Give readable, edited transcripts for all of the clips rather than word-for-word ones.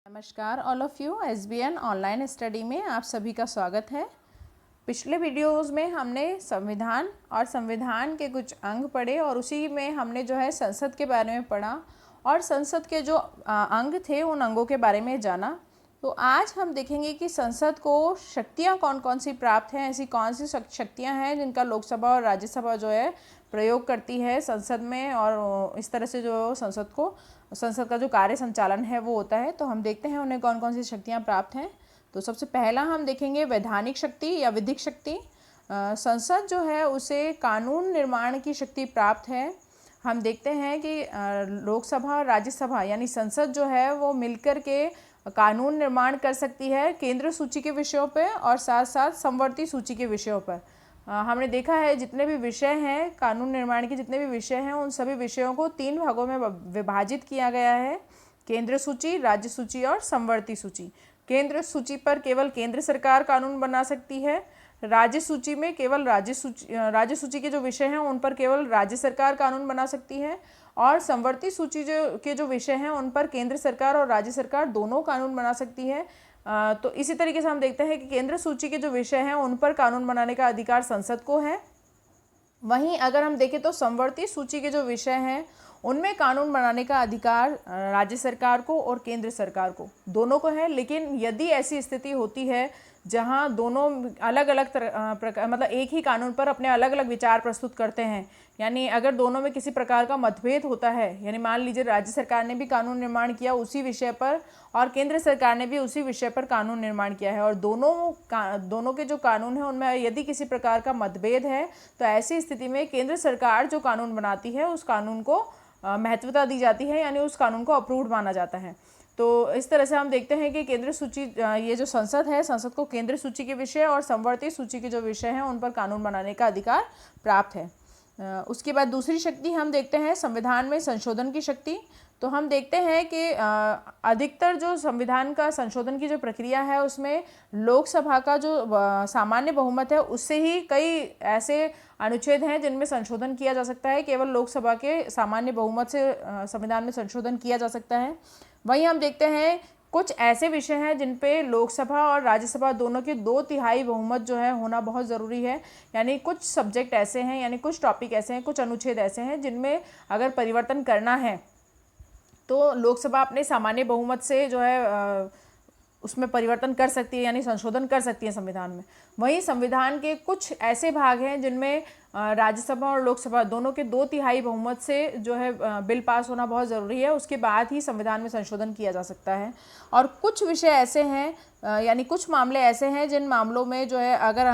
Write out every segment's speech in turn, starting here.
नमस्कार all of you. SBN online study में आप सभी का स्वागत है। पिछले वीडियोस में हमने संविधान और संविधान के कुछ अंग पढ़े और उसी में हमने जो है संसद के बारे में पढ़ा और संसद के जो अंग थे उन अंगों के बारे में जाना। तो आज हम देखेंगे कि संसद को शक्तियाँ कौन कौन सी प्राप्त हैं, ऐसी कौन सी शक्तियाँ हैं जिनका लोकसभा और राज्यसभा जो है प्रयोग करती है संसद में, और इस तरह से जो संसद का जो कार्य संचालन है वो होता है। तो हम देखते हैं उन्हें कौन कौन सी शक्तियाँ प्राप्त हैं। तो सबसे पहला हम देखेंगे वैधानिक शक्ति या विधिक शक्ति। संसद जो है उसे कानून निर्माण की शक्ति प्राप्त है। हम देखते हैं कि लोकसभा और राज्यसभा यानी संसद जो है वो मिलकर के कानून निर्माण कर सकती है केंद्र सूची के विषयों पर और साथ साथ समवर्ती सूची के विषयों पर। हमने देखा है जितने भी विषय हैं, कानून निर्माण के जितने भी विषय हैं, उन सभी विषयों को 3 भागों में विभाजित किया गया है: केंद्र सूची, राज्य सूची और समवर्ती सूची। केंद्र सूची पर केवल केंद्र सरकार कानून बना सकती है। राज्य सूची में केवल राज्य सूची के जो विषय हैं उन पर केवल राज्य सरकार कानून बना सकती है, और समवर्ती सूची के जो विषय हैं उन पर केंद्र सरकार और राज्य सरकार दोनों कानून बना सकती है। तो इसी तरीके से हम देखते हैं कि केंद्र सूची के जो विषय हैं उन पर कानून बनाने का अधिकार संसद को है। वहीं अगर हम देखें तो समवर्ती सूची के जो विषय हैं उनमें कानून बनाने का अधिकार राज्य सरकार को और केंद्र सरकार को, दोनों को है। लेकिन यदि ऐसी स्थिति होती है जहां दोनों अलग अलग प्रकार मतलब एक ही कानून पर अपने अलग अलग विचार प्रस्तुत करते हैं, यानी अगर दोनों में किसी प्रकार का मतभेद होता है, यानी मान लीजिए राज्य सरकार ने भी कानून निर्माण किया उसी विषय पर और केंद्र सरकार ने भी उसी विषय पर कानून निर्माण किया है, और दोनों के जो कानून हैं उनमें यदि किसी प्रकार का मतभेद है, तो ऐसी स्थिति में केंद्र सरकार जो कानून बनाती है उस कानून को महत्वता दी जाती है, यानी उस कानून को अप्रूव्ड माना जाता है। तो इस तरह से हम देखते हैं कि केंद्र सूची, ये जो संसद है, संसद को केंद्र सूची के विषय और समवर्ती सूची के जो विषय हैं उन पर कानून बनाने का अधिकार प्राप्त है। उसके बाद दूसरी शक्ति हम देखते हैं संविधान में संशोधन की शक्ति। तो हम देखते हैं कि अधिकतर जो संविधान का संशोधन की जो प्रक्रिया है उसमें लोकसभा का जो सामान्य बहुमत है उससे ही कई ऐसे अनुच्छेद हैं जिनमें संशोधन किया जा सकता है। केवल लोकसभा के सामान्य बहुमत से संविधान में संशोधन किया जा सकता है। वहीं हम देखते हैं कुछ ऐसे विषय हैं जिन पे लोकसभा और राज्यसभा दोनों के 2/3 बहुमत जो है होना बहुत ज़रूरी है। यानी कुछ सब्जेक्ट ऐसे हैं, यानी कुछ टॉपिक ऐसे हैं, कुछ अनुच्छेद ऐसे हैं जिनमें अगर परिवर्तन करना है तो लोकसभा अपने सामान्य बहुमत से जो है उसमें परिवर्तन कर सकती है, यानी संशोधन कर सकती है संविधान में। वहीं संविधान के कुछ ऐसे भाग हैं जिनमें राज्यसभा और लोकसभा दोनों के 2/3 बहुमत से जो है बिल पास होना बहुत ज़रूरी है, उसके बाद ही संविधान में संशोधन किया जा सकता है। और कुछ विषय ऐसे हैं, यानी कुछ मामले ऐसे हैं जिन मामलों में जो है अगर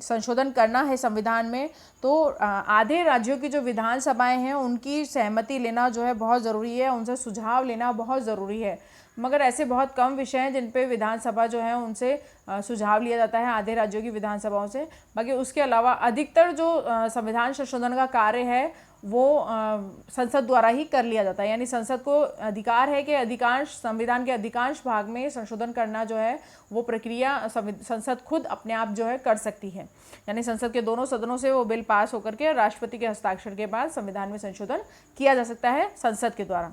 संशोधन करना है संविधान में तो आधे राज्यों की जो विधानसभाएं हैं उनकी सहमति लेना जो है बहुत ज़रूरी है, उनसे सुझाव लेना बहुत ज़रूरी है। मगर ऐसे बहुत कम विषय हैं जिन पे विधानसभा जो है उनसे सुझाव लिया जाता है, आधे राज्यों की विधानसभाओं से। बाकी उसके अलावा अधिकतर जो संविधान संशोधन का कार्य है वो संसद द्वारा ही कर लिया जाता है, यानी संसद को अधिकार है कि अधिकांश संविधान के अधिकांश भाग में संशोधन करना जो है वो प्रक्रिया संसद खुद अपने आप जो है कर सकती है। यानी संसद के दोनों सदनों से वो बिल पास होकर के राष्ट्रपति के हस्ताक्षर के बाद संविधान में संशोधन किया जा सकता है संसद के द्वारा।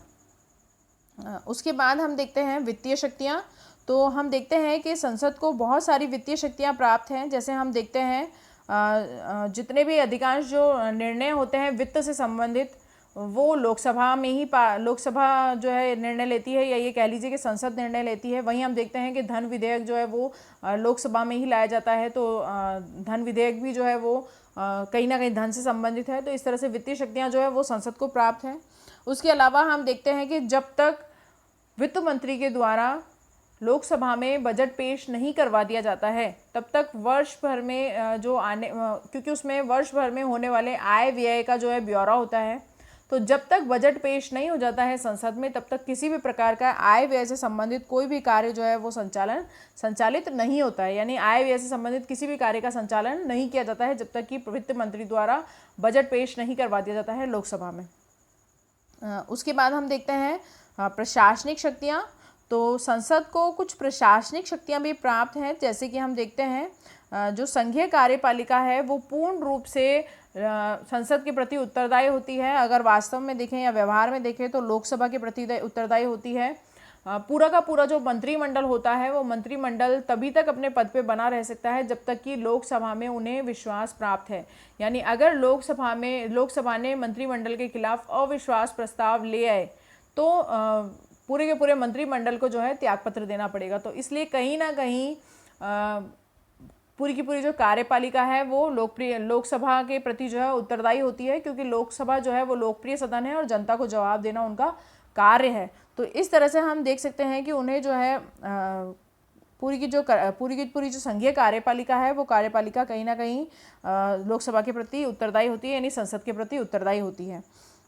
उसके बाद हम देखते हैं वित्तीय शक्तियाँ। तो हम देखते हैं कि संसद को बहुत सारी वित्तीय शक्तियाँ प्राप्त हैं। जैसे हम देखते हैं जितने भी अधिकांश जो निर्णय होते हैं वित्त से संबंधित वो लोकसभा में ही लोकसभा जो है निर्णय लेती है, या ये कह लीजिए कि संसद निर्णय लेती है। वहीं हम देखते हैं कि धन विधेयक जो है वो लोकसभा में ही लाया जाता है, तो धन विधेयक भी जो है वो कहीं ना कहीं धन से संबंधित है। तो इस तरह से वित्तीय शक्तियाँ जो है वो संसद को प्राप्त हैं। उसके अलावा हम देखते हैं कि जब तक वित्त मंत्री के द्वारा लोकसभा में बजट पेश नहीं करवा दिया जाता है तब तक वर्ष भर में क्योंकि उसमें वर्ष भर में होने वाले आय व्यय का जो है ब्यौरा होता है, तो जब तक बजट पेश नहीं हो जाता है संसद में तब तक किसी भी प्रकार का आय व्यय से संबंधित कोई भी कार्य जो है वो संचालित नहीं होता है। यानी आय व्यय से संबंधित किसी भी कार्य का संचालन नहीं किया जाता है जब तक कि वित्त मंत्री द्वारा बजट पेश नहीं करवा दिया जाता है लोकसभा में। उसके बाद हम देखते हैं प्रशासनिक शक्तियाँ। तो संसद को कुछ प्रशासनिक शक्तियाँ भी प्राप्त हैं। जैसे कि हम देखते हैं जो संघीय कार्यपालिका है वो पूर्ण रूप से संसद के प्रति उत्तरदायी होती है। अगर वास्तव में देखें या व्यवहार में देखें तो लोकसभा के प्रति उत्तरदायी होती है। पूरा का पूरा जो मंत्रिमंडल होता है वो मंत्रिमंडल तभी तक अपने पद पे बना रह सकता है जब तक कि लोकसभा में उन्हें विश्वास प्राप्त है। यानी अगर लोकसभा ने मंत्रिमंडल के खिलाफ अविश्वास प्रस्ताव ले आए तो पूरे के पूरे मंत्रिमंडल को जो है त्यागपत्र देना पड़ेगा। तो इसलिए कहीं ना कहीं पूरी की पूरी जो कार्यपालिका है वो लोकसभा के प्रति जो है उत्तरदायी होती है, क्योंकि लोकसभा जो है वो लोकप्रिय सदन है और जनता को जवाब देना उनका कार्य है। तो इस तरह से हम देख सकते हैं कि उन्हें जो है पूरी की पूरी जो संघीय कार्यपालिका है वो कार्यपालिका कहीं ना कहीं लोकसभा के प्रति उत्तरदायी होती है, यानी संसद के प्रति उत्तरदायी होती है।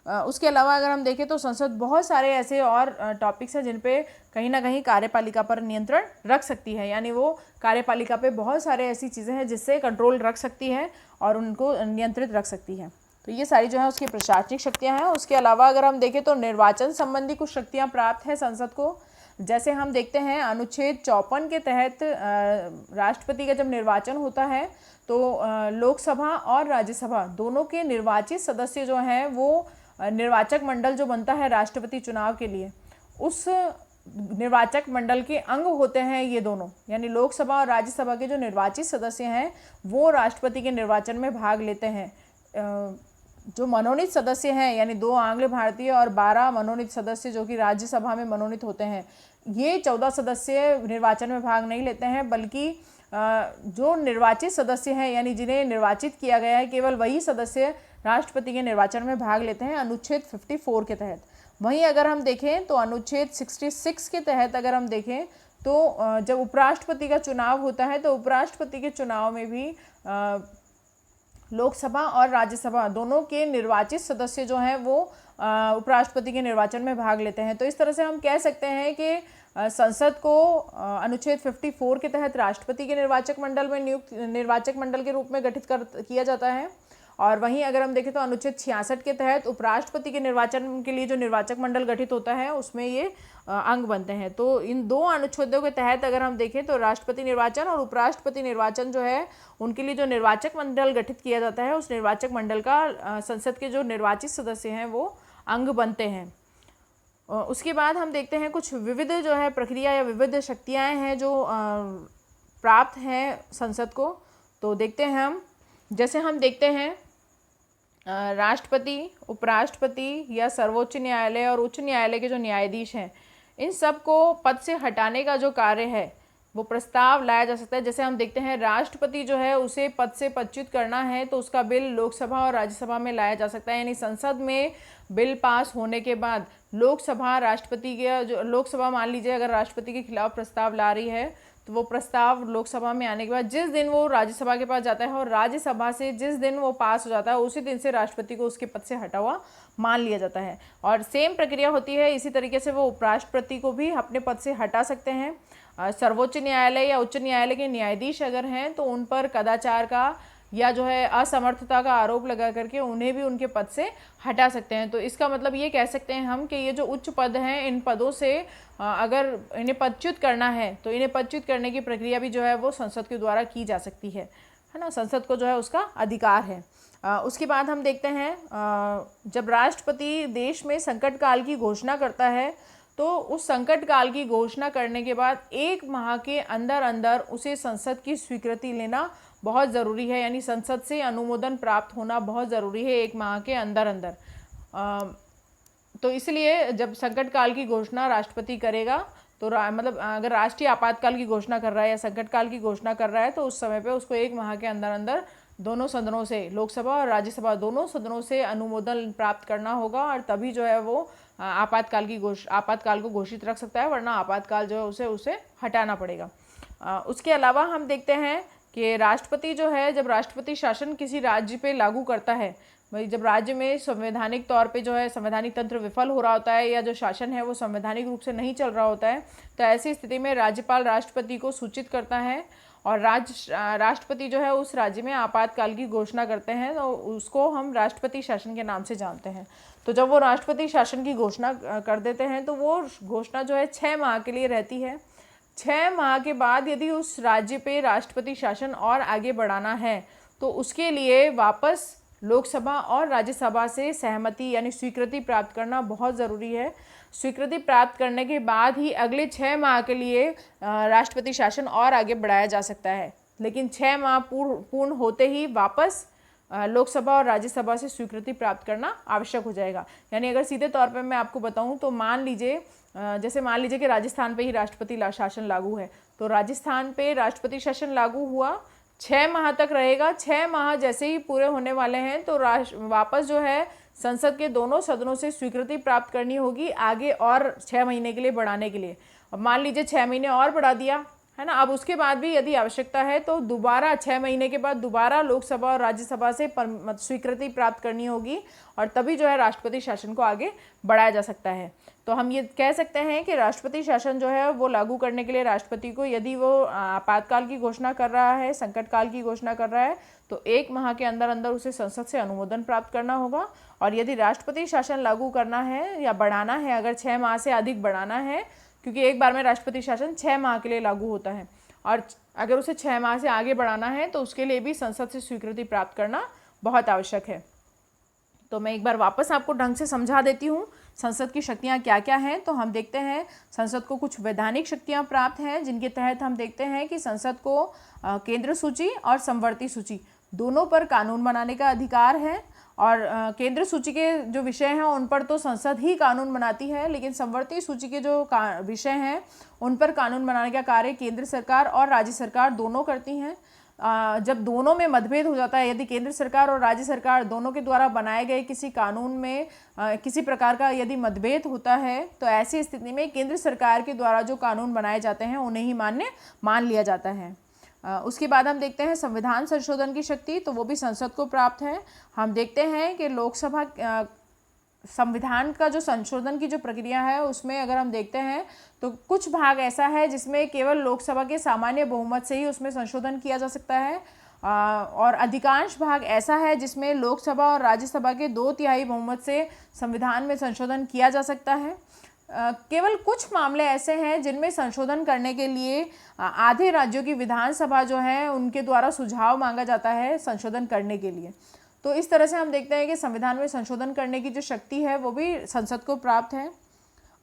उसके अलावा अगर हम देखें तो संसद बहुत सारे ऐसे और टॉपिक्स हैं जिन पे कहीं ना कहीं कार्यपालिका पर नियंत्रण रख सकती है, यानी वो कार्यपालिका पे बहुत सारे ऐसी चीज़ें हैं जिससे कंट्रोल रख सकती है और उनको नियंत्रित रख सकती है। तो ये सारी जो है उसकी प्रशासनिक शक्तियाँ हैं। उसके अलावा अगर हम देखें तो निर्वाचन संबंधी कुछ शक्तियाँ प्राप्त हैं संसद को। जैसे हम देखते हैं अनुच्छेद 54 के तहत राष्ट्रपति का जब निर्वाचन होता है तो लोकसभा और राज्यसभा दोनों के निर्वाचित सदस्य जो हैं वो निर्वाचक मंडल जो बनता है राष्ट्रपति चुनाव के लिए, उस निर्वाचक मंडल के अंग होते हैं ये दोनों, यानी लोकसभा और राज्यसभा के जो निर्वाचित सदस्य हैं वो राष्ट्रपति के निर्वाचन में भाग लेते हैं। जो मनोनीत सदस्य हैं यानी 2 आंग्ल भारतीय और 12 मनोनीत सदस्य जो कि राज्यसभा में मनोनीत होते हैं, ये 14 सदस्य निर्वाचन में भाग नहीं लेते हैं, बल्कि जो निर्वाचित सदस्य हैं यानी जिन्हें निर्वाचित किया गया है केवल वही सदस्य राष्ट्रपति के निर्वाचन में भाग लेते हैं अनुच्छेद 54 के तहत। वहीं अगर हम देखें तो अनुच्छेद 66 के तहत अगर हम देखें तो जब उपराष्ट्रपति का चुनाव होता है तो उपराष्ट्रपति के चुनाव में भी लोकसभा और राज्यसभा दोनों के निर्वाचित सदस्य जो हैं वो उपराष्ट्रपति के निर्वाचन में भाग लेते हैं। तो इस तरह से हम कह सकते हैं कि संसद को अनुच्छेद 54 के तहत राष्ट्रपति के निर्वाचक मंडल के रूप में गठित किया जाता है, और वहीं अगर हम देखें तो अनुच्छेद 66 के तहत उपराष्ट्रपति के निर्वाचन के लिए जो निर्वाचक मंडल गठित होता है उसमें ये अंग बनते हैं। तो इन 2 अनुच्छेदों के तहत अगर हम देखें तो राष्ट्रपति निर्वाचन और उपराष्ट्रपति निर्वाचन जो है उनके लिए जो निर्वाचक मंडल गठित किया जाता है उस निर्वाचक मंडल का संसद के जो निर्वाचित सदस्य हैं वो अंग बनते हैं। उसके बाद हम देखते हैं कुछ विविध जो है प्रक्रिया या विविध शक्तियाँ हैं जो प्राप्त हैं संसद को। तो देखते हैं हम, जैसे हम देखते हैं राष्ट्रपति, उपराष्ट्रपति या सर्वोच्च न्यायालय और उच्च न्यायालय के जो न्यायाधीश हैं, इन सब को पद से हटाने का जो कार्य है वो प्रस्ताव लाया जा सकता है। जैसे हम देखते हैं राष्ट्रपति जो है उसे पद से पदच्युत करना है तो उसका बिल लोकसभा और राज्यसभा में लाया जा सकता है, यानी संसद में बिल पास होने के बाद लोकसभा मान लीजिए अगर राष्ट्रपति के खिलाफ प्रस्ताव ला रही है तो वो प्रस्ताव लोकसभा में आने के बाद जिस दिन वो राज्यसभा के पास जाता है और राज्यसभा से जिस दिन वो पास हो जाता है उसी दिन से राष्ट्रपति को उसके पद से हटा हुआ मान लिया जाता है। और सेम प्रक्रिया होती है, इसी तरीके से वो उपराष्ट्रपति को भी अपने पद से हटा सकते हैं। सर्वोच्च न्यायालय या उच्च न्यायालय के न्यायाधीश अगर हैं तो उन पर कदाचार का या जो है असमर्थता का आरोप लगा करके उन्हें भी उनके पद से हटा सकते हैं। तो इसका मतलब ये कह सकते हैं हम कि ये जो उच्च पद हैं इन पदों से अगर इन्हें पदच्युत करना है तो इन्हें पदच्युत करने की प्रक्रिया भी जो है वो संसद के द्वारा की जा सकती है ना, संसद को जो है उसका अधिकार है। उसके बाद हम देखते हैं जब राष्ट्रपति देश में संकट काल की घोषणा करता है तो उस संकट काल की घोषणा करने के बाद 1 माह के अंदर अंदर उसे संसद की स्वीकृति लेना बहुत ज़रूरी है, यानी संसद से अनुमोदन प्राप्त होना बहुत ज़रूरी है 1 माह के अंदर अंदर। तो इसलिए जब संकट काल की घोषणा राष्ट्रपति करेगा तो मतलब अगर राष्ट्रीय आपातकाल की घोषणा कर रहा है या संकट काल की घोषणा कर रहा है तो उस समय पे उसको 1 माह के अंदर अंदर दोनों सदनों से, लोकसभा और राज्यसभा दोनों सदनों से अनुमोदन प्राप्त करना होगा और तभी जो है वो आपातकाल को घोषित रख सकता है, वरना आपातकाल जो है उसे हटाना पड़ेगा। उसके अलावा हम देखते हैं कि राष्ट्रपति जो है जब राष्ट्रपति शासन किसी राज्य पे लागू करता है, भाई जब राज्य में संवैधानिक तौर पे जो है संवैधानिक तंत्र विफल हो रहा होता है या जो शासन है वो संवैधानिक रूप से नहीं चल रहा होता है, तो ऐसी स्थिति में राज्यपाल राष्ट्रपति को सूचित करता है और राष्ट्रपति जो है उस राज्य में आपातकाल की घोषणा करते हैं, तो उसको हम राष्ट्रपति शासन के नाम से जानते हैं। तो जब वो राष्ट्रपति शासन की घोषणा कर देते हैं तो वो घोषणा जो है 6 माह के लिए रहती है। 6 माह के बाद यदि उस राज्य पे राष्ट्रपति शासन और आगे बढ़ाना है तो उसके लिए वापस लोकसभा और राज्यसभा से सहमति यानी स्वीकृति प्राप्त करना बहुत ज़रूरी है। स्वीकृति प्राप्त करने के बाद ही अगले 6 माह के लिए राष्ट्रपति शासन और आगे बढ़ाया जा सकता है, लेकिन 6 माह पूर्ण होते ही वापस लोकसभा और राज्यसभा से स्वीकृति प्राप्त करना आवश्यक हो जाएगा। यानी अगर सीधे तौर पर मैं आपको बताऊं तो मान लीजिए कि राजस्थान पे ही राष्ट्रपति शासन लागू है, तो राजस्थान पे राष्ट्रपति शासन लागू हुआ, 6 माह तक रहेगा। 6 माह जैसे ही पूरे होने वाले हैं तो वापस जो है संसद के दोनों सदनों से स्वीकृति प्राप्त करनी होगी आगे और 6 महीने के लिए बढ़ाने के लिए। अब मान लीजिए 6 महीने और बढ़ा दिया है ना, अब उसके बाद भी यदि आवश्यकता है तो दोबारा 6 महीने के बाद दोबारा लोकसभा और राज्यसभा से स्वीकृति प्राप्त करनी होगी और तभी जो है राष्ट्रपति शासन को आगे बढ़ाया जा सकता है। तो हम ये कह सकते हैं कि राष्ट्रपति शासन जो है वो लागू करने के लिए राष्ट्रपति को, यदि वो आपातकाल की घोषणा कर रहा है, संकट काल की घोषणा कर रहा है, तो 1 माह के अंदर अंदर उसे संसद से अनुमोदन प्राप्त करना होगा। और यदि राष्ट्रपति शासन लागू करना है या बढ़ाना है, अगर 6 माह से अधिक बढ़ाना है, क्योंकि एक बार में राष्ट्रपति शासन 6 माह के लिए लागू होता है, और अगर उसे 6 माह से आगे बढ़ाना है तो उसके लिए भी संसद से स्वीकृति प्राप्त करना बहुत आवश्यक है। तो मैं एक बार वापस आपको ढंग से समझा देती हूँ संसद की शक्तियाँ क्या क्या हैं। तो हम देखते हैं संसद को कुछ वैधानिक शक्तियाँ प्राप्त हैं, जिनके तहत हम देखते हैं कि संसद को केंद्र सूची और समवर्ती सूची दोनों पर कानून बनाने का अधिकार है। और केंद्र सूची के जो विषय हैं उन पर तो संसद ही कानून बनाती है, लेकिन समवर्ती सूची के जो विषय हैं उन पर कानून बनाने का कार्य केंद्र सरकार और राज्य सरकार दोनों करती हैं। जब दोनों में मतभेद हो जाता है, यदि केंद्र सरकार और राज्य सरकार दोनों के द्वारा बनाए गए किसी कानून में किसी प्रकार का यदि मतभेद होता है, तो ऐसी स्थिति में केंद्र सरकार के द्वारा जो कानून बनाए जाते हैं उन्हें ही मान्य मान लिया जाता है। उसके बाद हम देखते हैं संविधान संशोधन की शक्ति, तो वो भी संसद को प्राप्त है। हम देखते हैं कि लोकसभा संविधान का जो संशोधन की जो प्रक्रिया है उसमें अगर हम देखते हैं तो कुछ भाग ऐसा है जिसमें केवल लोकसभा के सामान्य बहुमत से ही उसमें संशोधन किया जा सकता है, और अधिकांश भाग ऐसा है जिसमें लोकसभा और राज्यसभा के 2/3 बहुमत से संविधान में संशोधन किया जा सकता है। केवल कुछ मामले ऐसे हैं जिनमें संशोधन करने के लिए आधे राज्यों की विधानसभा जो है उनके द्वारा सुझाव मांगा जाता है संशोधन करने के लिए। तो इस तरह से हम देखते हैं कि संविधान में संशोधन करने की जो शक्ति है वो भी संसद को प्राप्त है।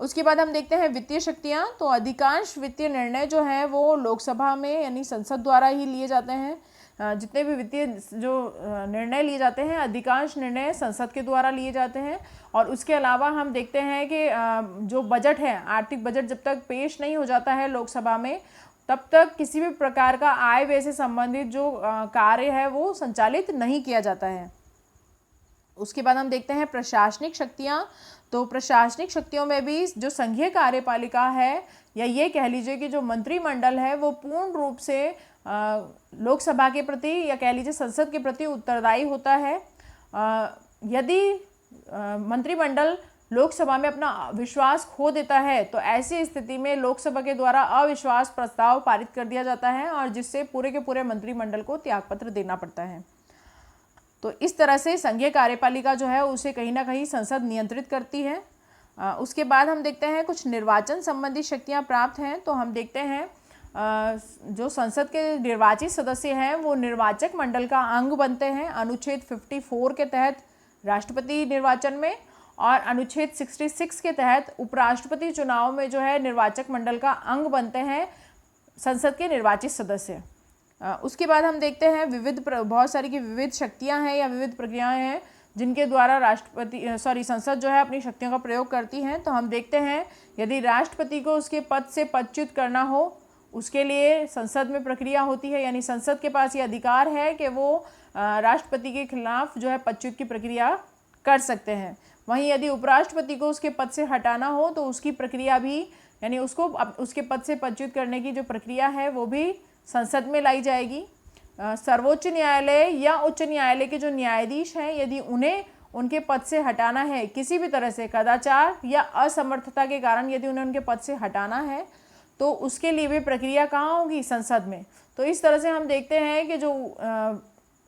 उसके बाद हम देखते हैं वित्तीय शक्तियाँ, तो अधिकांश वित्तीय निर्णय जो हैं वो लोकसभा में यानी संसद द्वारा ही लिए जाते हैं। जितने भी वित्तीय जो निर्णय लिए जाते हैं अधिकांश निर्णय संसद के द्वारा लिए जाते हैं। और उसके अलावा हम देखते हैं कि जो बजट है, आर्थिक बजट जब तक पेश नहीं हो जाता है लोकसभा में, तब तक किसी भी प्रकार का आय व्यय से संबंधित जो कार्य है वो संचालित नहीं किया जाता है। उसके बाद हम देखते हैं प्रशासनिक शक्तियाँ, तो प्रशासनिक शक्तियों में भी जो संघीय कार्यपालिका है या ये कह लीजिए कि जो मंत्रिमंडल है वो पूर्ण रूप से लोकसभा के प्रति या कह लीजिए संसद के प्रति उत्तरदायी होता है। यदि मंत्रिमंडल लोकसभा में अपना विश्वास खो देता है तो ऐसी स्थिति में लोकसभा के द्वारा अविश्वास प्रस्ताव पारित कर दिया जाता है और जिससे पूरे के पूरे मंत्रिमंडल को त्यागपत्र देना पड़ता है। तो इस तरह से संघीय कार्यपालिका जो है उसे कहीं ना कहीं संसद नियंत्रित करती है। उसके बाद हम देखते हैं कुछ निर्वाचन संबंधी शक्तियां प्राप्त हैं, तो हम देखते हैं जो संसद के निर्वाचित सदस्य हैं वो निर्वाचक मंडल का अंग बनते हैं अनुच्छेद 54 के तहत राष्ट्रपति निर्वाचन में, और अनुच्छेद 66 के तहत उपराष्ट्रपति चुनाव में जो है निर्वाचक मंडल का अंग बनते हैं संसद के निर्वाचित सदस्य। उसके बाद हम देखते हैं बहुत सारी की विविध शक्तियां हैं या विविध प्रक्रियाएं हैं जिनके द्वारा संसद जो है अपनी शक्तियों का प्रयोग करती है। तो हम देखते हैं यदि राष्ट्रपति को उसके पद से पदच्युत करना हो उसके लिए संसद में प्रक्रिया होती है, यानी संसद के पास ये अधिकार है कि वो राष्ट्रपति के खिलाफ जो है पदच्युत की प्रक्रिया कर सकते हैं। वहीं यदि उपराष्ट्रपति को उसके पद से हटाना हो तो उसकी प्रक्रिया भी, यानी उसको उसके पद से पदच्युत करने की जो प्रक्रिया है वो भी संसद में लाई जाएगी। सर्वोच्च न्यायालय या उच्च न्यायालय के जो न्यायाधीश हैं यदि उन्हें उनके पद से हटाना है किसी भी तरह से कदाचार या असमर्थता के कारण, यदि उन्हें उनके पद से हटाना है तो उसके लिए भी प्रक्रिया कहाँ होगी? संसद में। तो इस तरह से हम देखते हैं कि जो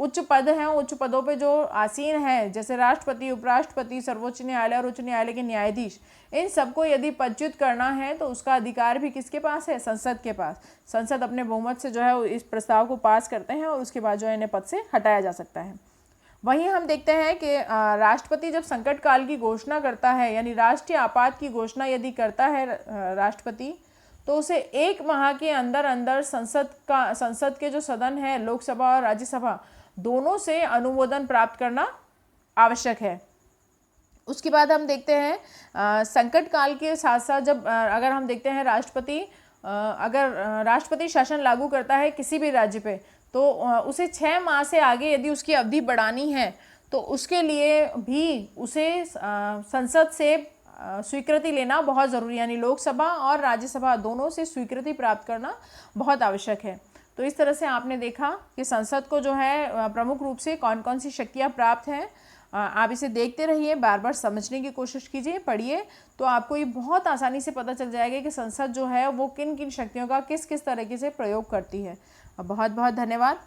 उच्च पद हैं, उच्च पदों पे जो आसीन हैं जैसे राष्ट्रपति, उपराष्ट्रपति, सर्वोच्च न्यायालय और उच्च न्यायालय के न्यायाधीश, इन सबको यदि पदच्युत करना है तो उसका अधिकार भी किसके पास है? संसद के पास। संसद अपने बहुमत से जो है इस प्रस्ताव को पास करते हैं और उसके बाद जो है इन्हें पद से हटाया जा सकता है। वहीं हम देखते हैं कि राष्ट्रपति जब संकट काल की घोषणा करता है, यानी राष्ट्रीय आपात की घोषणा यदि करता है राष्ट्रपति, तो उसे 1 माह के अंदर अंदर संसद के जो सदन है, लोकसभा और राज्यसभा, दोनों से अनुमोदन प्राप्त करना आवश्यक है। उसके बाद हम देखते हैं संकट काल के साथ साथ जब अगर हम देखते हैं अगर राष्ट्रपति शासन लागू करता है किसी भी राज्य पे, तो उसे 6 माह से आगे यदि उसकी अवधि बढ़ानी है तो उसके लिए भी उसे संसद से स्वीकृति लेना बहुत ज़रूरी, यानी लोकसभा और राज्यसभा दोनों से स्वीकृति प्राप्त करना बहुत आवश्यक है। तो इस तरह से आपने देखा कि संसद को जो है प्रमुख रूप से कौन कौन सी शक्तियाँ प्राप्त हैं। आप इसे देखते रहिए, बार बार समझने की कोशिश कीजिए, पढ़िए, तो आपको ये बहुत आसानी से पता चल जाएगा कि संसद जो है वो किन किन शक्तियों का किस किस तरीके से प्रयोग करती है। बहुत बहुत धन्यवाद।